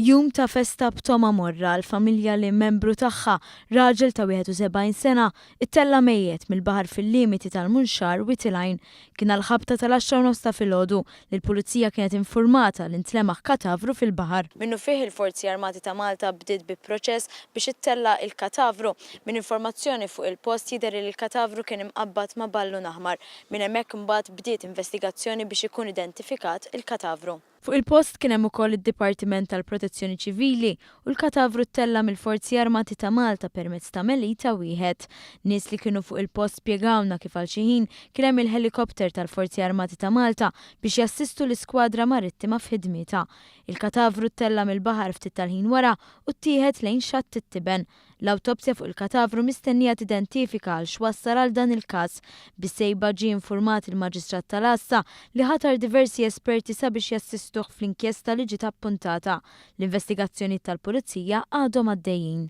Jum ta' festa b'Toma Morra, l-familja li membru tagħha, raġel ta' 71 sena, ittella mejjet mill-baħar fil-limiti tal-Munxar Witilajn. Kien l-ħabta tal-10 ta' filgħodu li l-pulizija kienet informata li ntlemaħ katavru fil-baħar. Minnu fih il-Forzi Armati ta' Malta bdiet bi proċess biex ittella il-katavru. Min informazzjoni fuq il-post jidher li l-katavru kien imqabbad ma' ballun aħmar. Minn hemmhekk imbagħad bdiet investigazzjoni biex ikun identifikat il-katavru. Fuq il-post kien hemm ukoll id-Dipartiment tal-Protezzjoni Ċivili u l-katavru ttella mill-Forzi Armati ta' Malta permezz ta' melita wieħed. Nies li kienu fuq il-post spjegawna kif għal xi ħin kien hemm il-helikopter tal-Forzi Armati ta' Malta biex jassistu l-iskwadra marittima f'ħidmieta. Il-katavru ttella mill-baħar ftit tal-ħin wara u ttieħed lejn xatt it-Tiben. L-awtopsja fuq il-katavru mistennija tidentifika għal x'wassal għal dan il-każ. Bis-sejba ġie infurmat il-Maġistrat tal-Asta li ħatar diversi esperti sabiex jassistuh fl-inkjesta li ġiet appuntata. L-investigazzjoni tal-Pulizija għadhom għaddejjin.